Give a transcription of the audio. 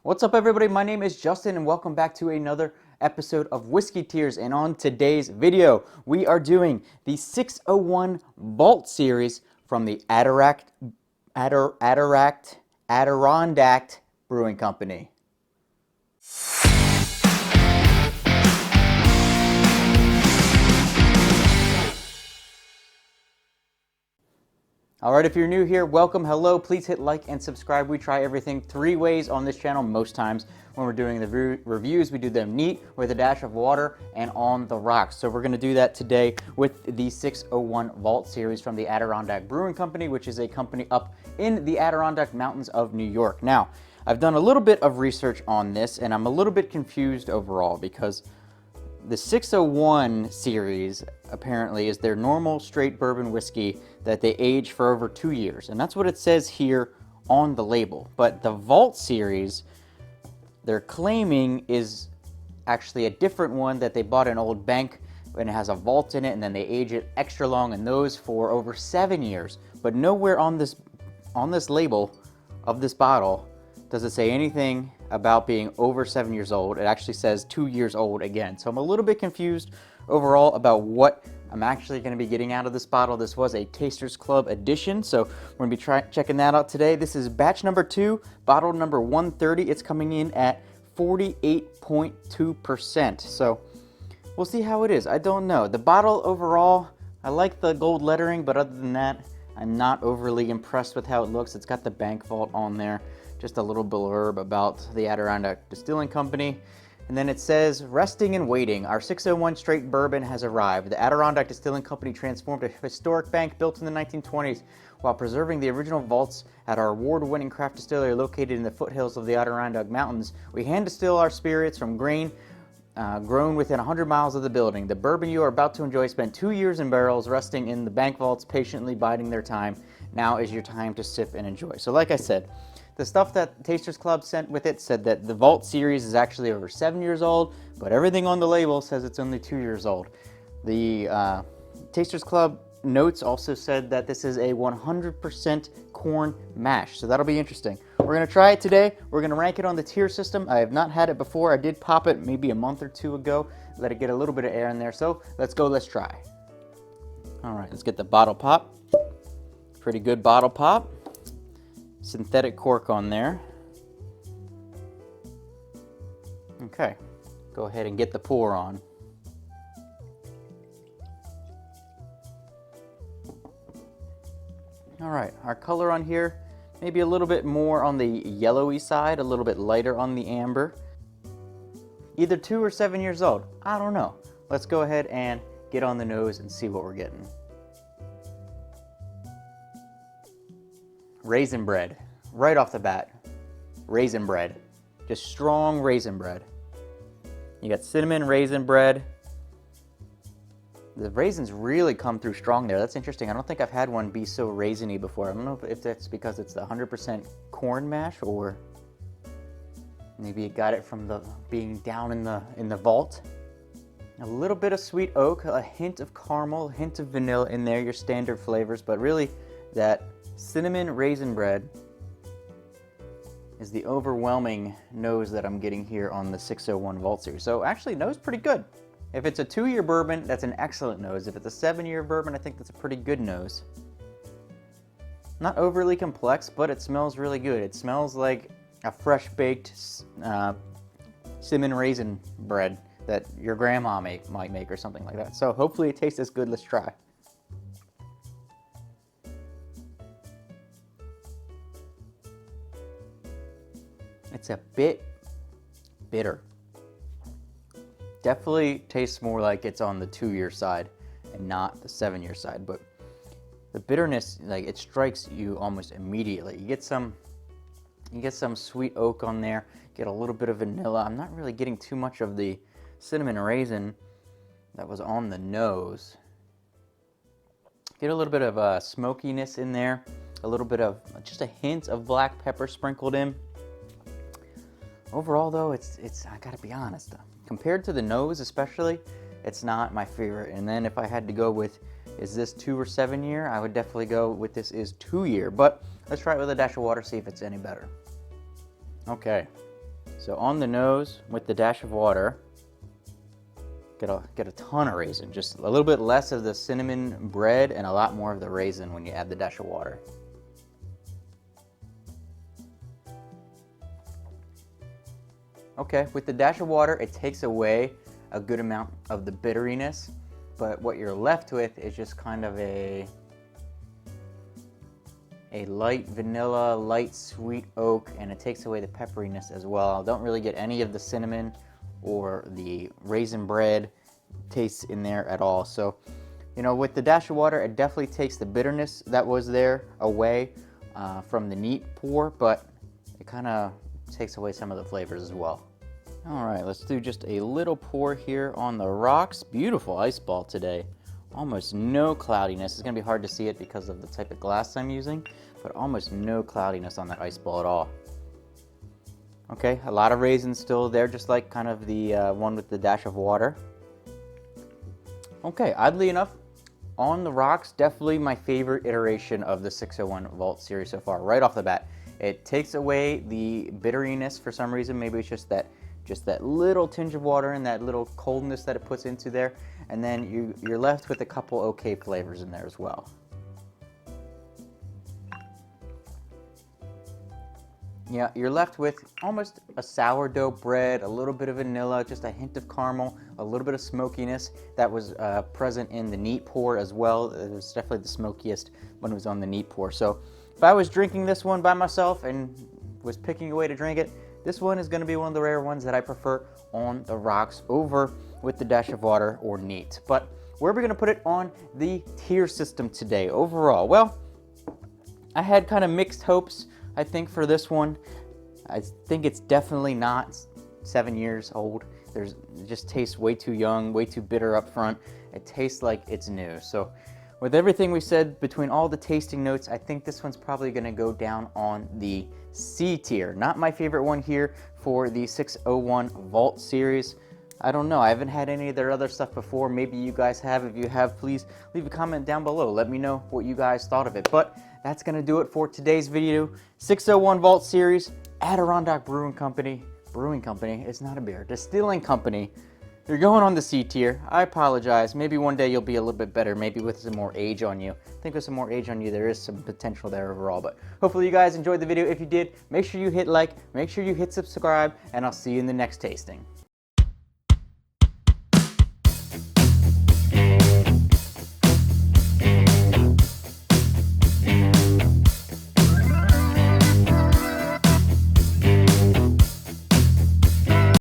What's up, everybody? My name is Justin, and welcome back to another episode of Whiskey Tears. And on today's video, we are doing the 601 Vault series from the Adirondack Brewing Company. Alright, if you're new here, welcome, hello, please hit like and subscribe. We try everything 3 ways on this channel most times. When we're doing the reviews, we do them neat, with a dash of water, and on the rocks. So we're going to do that today with the 601 Vault series from the Adirondack Brewing Company, which is a company up in the Adirondack Mountains of New York. Now, I've done a little bit of research on this, and I'm a little bit confused overall because the 601 series apparently is their normal straight bourbon whiskey that they age for over 2 years, and that's what it says here on the label. But the Vault series, they're claiming, is actually a different one that they bought an old bank and it has a vault in it, and then they age it extra long in those for over 7 years. But nowhere on this label of this bottle does it say anything about being over 7 years old. It actually says 2 years old again. So I'm a little bit confused overall about what I'm actually going to be getting out of this bottle. This was a Tasters Club edition, so we're going to be checking that out today. This is batch number 2, bottle number 130. It's coming in at 48.2%. So we'll see how it is. I don't know. The bottle overall, I like the gold lettering, but other than that, I'm not overly impressed with how it looks. It's got the bank vault on there. Just a little blurb about the Adirondack Distilling Company. And then it says, resting and waiting, our 601 straight bourbon has arrived. The Adirondack Distilling Company transformed a historic bank built in the 1920s while preserving the original vaults at our award-winning craft distillery located in the foothills of the Adirondack Mountains. We hand distill our spirits from grain grown within 100 miles of the building. The bourbon you are about to enjoy spent 2 years in barrels resting in the bank vaults, patiently biding their time. Now is your time to sip and enjoy. So like I said, the stuff that Tasters Club sent with it said that the Vault series is actually over 7 years old, but everything on the label says it's only 2 years old. The Tasters Club notes also said that this is a 100% corn mash, so that'll be interesting. We're going to try it today. We're going to rank it on the tier system. I have not had it before. I did pop it maybe a month or 2 ago, let it get a little bit of air in there. So let's go, let's try. All right, let's get the bottle pop. Pretty good bottle pop. Synthetic cork on there. Okay, go ahead and get the pour on. All right, our color on here, maybe a little bit more on the yellowy side, a little bit lighter on the amber. Either 2 or 7 years old, I don't know. Let's go ahead and get on the nose and see what we're getting. Raisin bread, right off the bat. Raisin bread, just strong raisin bread. You got cinnamon raisin bread. The raisins really come through strong there. That's interesting. I don't think I've had one be so raisiny before. I don't know if that's because it's the 100% corn mash, or maybe it got it from the being down in the vault. A little bit of sweet oak, a hint of caramel, a hint of vanilla in there, your standard flavors, but really that cinnamon raisin bread is the overwhelming nose that I'm getting here on the 601 Vault series. So actually, nose pretty good. If it's a 2-year bourbon, that's an excellent nose. If it's a 7-year bourbon, I think that's a pretty good nose. Not overly complex, but it smells really good. It smells like a fresh baked cinnamon raisin bread that your grandma might make or something like that. So hopefully it tastes as good. Let's try. It's a bit bitter. Definitely tastes more like it's on the 2-year side and not the 7-year side, but the bitterness, like, it strikes you almost immediately. You get some sweet oak on there, get a little bit of vanilla. I'm not really getting too much of the cinnamon raisin that was on the nose. Get a little bit of smokiness in there, a little bit of just a hint of black pepper sprinkled in. Overall, though, it's I gotta be honest, compared to the nose especially, it's not my favorite. And then if I had to go with, is this 2 or 7 year, I would definitely go with this is 2 year. But let's try it with a dash of water, see if it's any better. Okay, So on the nose with the dash of water, get a ton of raisin. Just a little bit less of the cinnamon bread and a lot more of the raisin when you add the dash of water. Okay, with the dash of water, it takes away a good amount of the bitteriness, but what you're left with is just kind of a light vanilla, light sweet oak, and it takes away the pepperiness as well. I don't really get any of the cinnamon or the raisin bread tastes in there at all. So, you know, with the dash of water, it definitely takes the bitterness that was there away from the neat pour, but it kind of takes away some of the flavors as well. All right, let's do just a little pour here on the rocks. Beautiful ice ball today. Almost no cloudiness. It's gonna be hard to see it because of the type of glass I'm using, but almost no cloudiness on that ice ball at all. Okay, a lot of raisins still there, just like kind of the one with the dash of water. Okay, oddly enough, on the rocks, definitely my favorite iteration of the 601 Vault series so far, right off the bat. It takes away the bitteriness for some reason. Maybe it's just that little tinge of water and that little coldness that it puts into there, and then you're left with a couple okay flavors in there as well. Yeah, you're left with almost a sourdough bread, a little bit of vanilla, just a hint of caramel, a little bit of smokiness that was present in the neat pour as well. It was definitely the smokiest when it was on the neat pour. So if I was drinking this one by myself and was picking a way to drink it, this one is going to be one of the rare ones that I prefer on the rocks over with the dash of water or neat. But where are we going to put it on the tier system today overall? Well, I had kind of mixed hopes, I think, for this one. I think it's definitely not 7 years old. It just tastes way too young, way too bitter up front. It tastes like it's new. So with everything we said, between all the tasting notes, I think this one's probably going to go down on the C tier. Not my favorite one here for the 601 Vault series. I don't know. I haven't had any of their other stuff before. Maybe you guys have. If you have, please leave a comment down below. Let me know what you guys thought of it. But that's going to do it for today's video. 601 Vault series, Adirondack Brewing Company. Brewing Company, it's not a beer. Distilling Company. You're going on the C tier. I apologize. Maybe one day you'll be a little bit better, maybe with some more age on you. I think with some more age on you, there is some potential there overall. But hopefully you guys enjoyed the video. If you did, make sure you hit like, make sure you hit subscribe, and I'll see you in the next tasting.